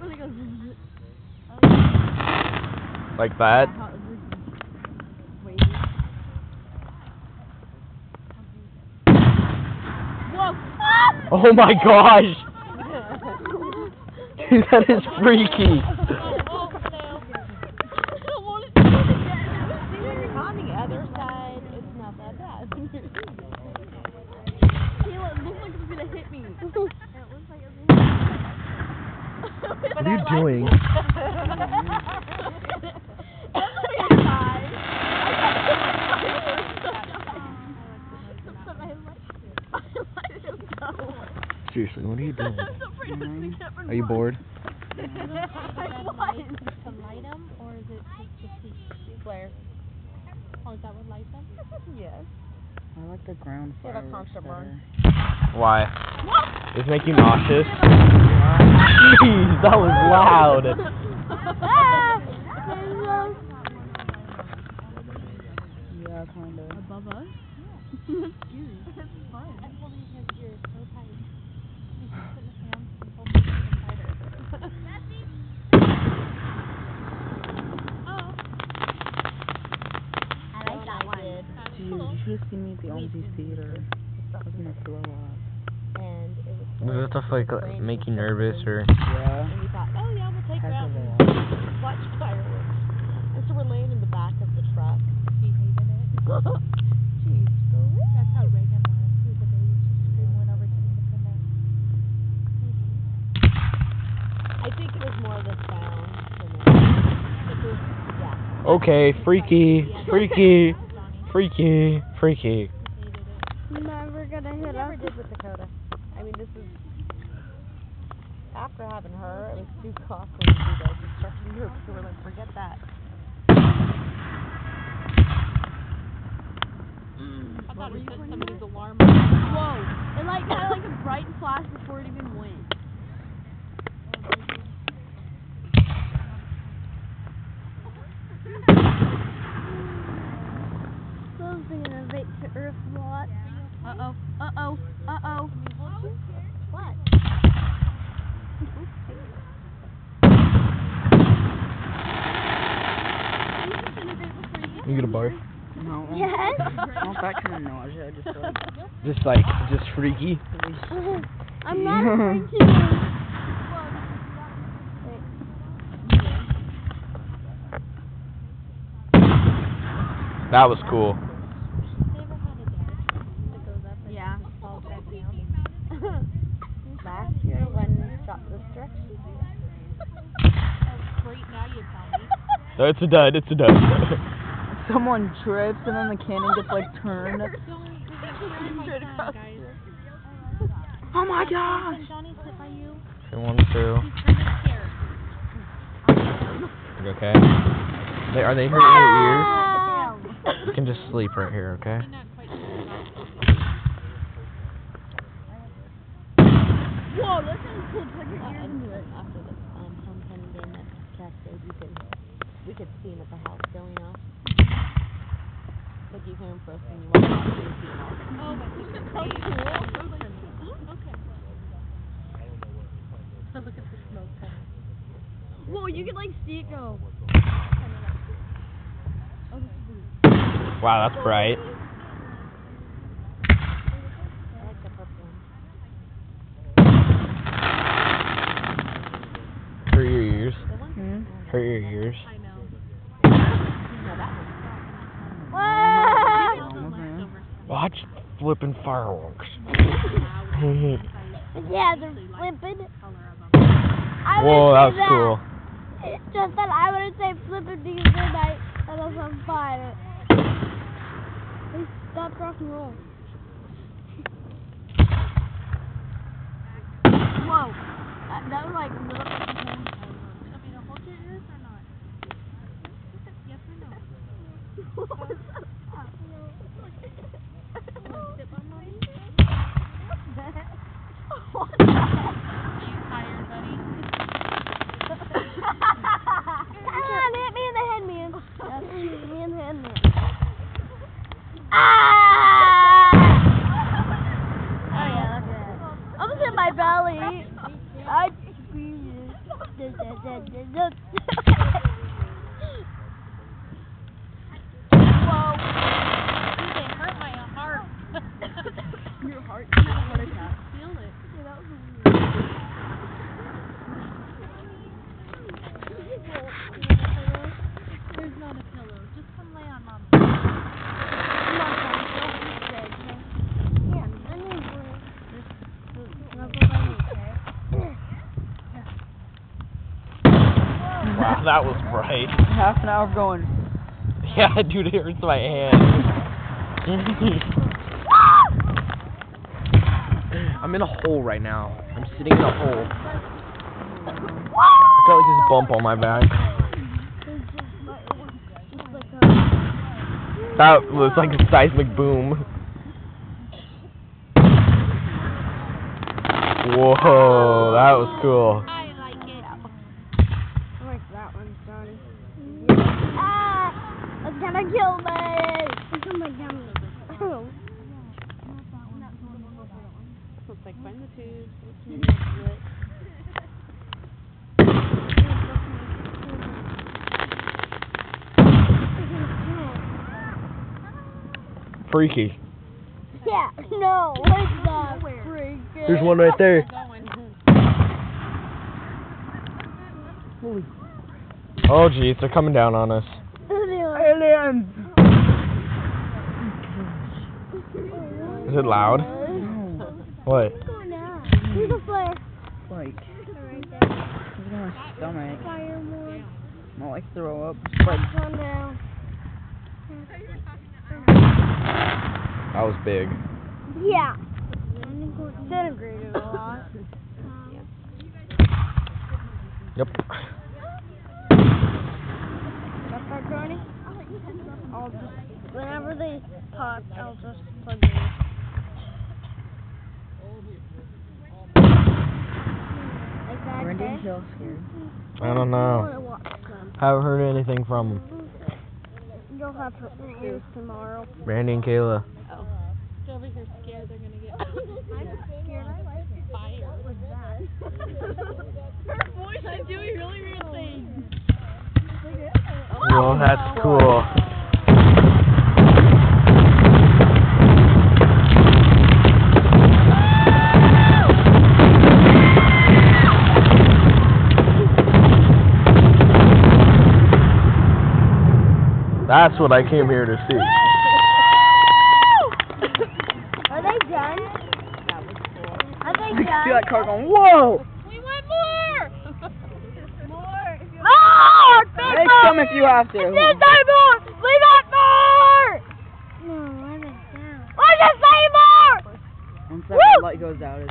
when it goes. Like that? Whoa! Oh my gosh! Dude, that is freaky. On the other side, it's not that bad. Kayla, it looks like it's gonna hit me. What are you doing? Seriously, what are you doing? Are you bored? To light them, or is it just to see? Flare. Oh, is that what lights them? Yes. I like the ground fireworks better. Why? Does it make you nauseous? Jeez, that was loud. Yeah, kind of. Above us? Yeah. That's scary. That's fun. I'm holding his ears so tight. You can put his hands and hold him even tighter. Oh. I like that one. Dude, you should have seen me at the Aldi Theater. I was gonna throw up. And it was Does that stuff like make you nervous or? Yeah. And we thought, oh yeah, we'll take her Heck out of a and lot. watch fireworks. And so we're laying in the back of the truck. He hated it. Jeez, for real? That's how Reagan was. He was a baby. She went over to Independence. I think it was more the sound than it. Yeah. Okay, freaky, freaky, freaky, freaky. Never gonna hit us. Never did with Dakota. I mean, this is after having her. It was too costly to do those destruction moves, so we're like, forget that. I thought it said somebody's alarm. Whoa! It like had like a bright flash before it even went. Those being a bait to earth a lot. Uh-oh, uh-oh, uh-oh. What? You get a bar? No. Yes. Not that kind of nausea. Just freaky. I'm not afraid to. That was cool. Yeah. Last year when we shot this direction. Oh, great, now you tell me. No, it's a dud, it's a dud. Someone trips and then the cannon gets like turned. Oh my gosh! Who wants to? You okay? Are they hurting your ears? You can just sleep right here, okay? Whoa, that sounds cool. Plug your ears into it. After the homecoming game at Cascade, we could see him at the house going off. Like you hear him first and you walk out and you see him off. Oh, that's so cool. Okay. Look at the smoke coming. Whoa, you can like see it go. Wow, that's bright. I like the purple one. Hurt your ears. Hmm? Hurt your ears. I know. Watch flipping fireworks. Yeah, they're flipping. Whoa, that was cool. It's just that I wouldn't say flipping because then I was on fire. They stopped rock and roll. Whoa. That was like a little bit of a hold your ears or not? Yes or no? Sit on mommy? What the heck? Are you tired, buddy? Come on, hit me in the head, man. That's me in the head, man. Ah! Oh yeah, that's it. I'm gonna hit my belly. I squeeze it. Whoa. They hurt my heart. Your heart? You have a heart attack. Feel it. Yeah, that was There's not a pillow. Just come lay on Mom's bed. Wow, that was bright. Half an hour of going. Yeah, dude, it hurts my hand. I'm in a hole right now. I'm sitting in a hole. I got like this bump on my back. That was like a seismic boom. Whoa, that was cool. I like it. I like that one, Johnny. Ah! It's gonna kill me! It's on my tummy. It's like find the tubes. Freaky. Yeah, no, it's not freaking. There's one right there. Holy. Oh jeez, they're coming down on us. Aliens! Is it loud? No. What? What's going on? Here's a flare. Like, Right there. it's in my stomach. Fire more. I like throw up. Just like, Come down. That was big. Yeah. Disintegrated a lot. Yep. Got that, Johnny? I'll just, whenever they pop, I'll just plug it in. Like that, Randy okay? Hill scared. I don't know. Haven't heard anything from You'll have her news tomorrow. Randy and Kayla. Oh. They're over here scared they're gonna get I'm scared. I like it. fire. What was that? Her voice is doing really weird things. Well, that's cool. That's what I came here to see. Are they done? Are they You done? see that car going, whoa! We want more! More! Make some if you have to. more! We got more! No, I like that. I just say more! Once that red light goes out, it's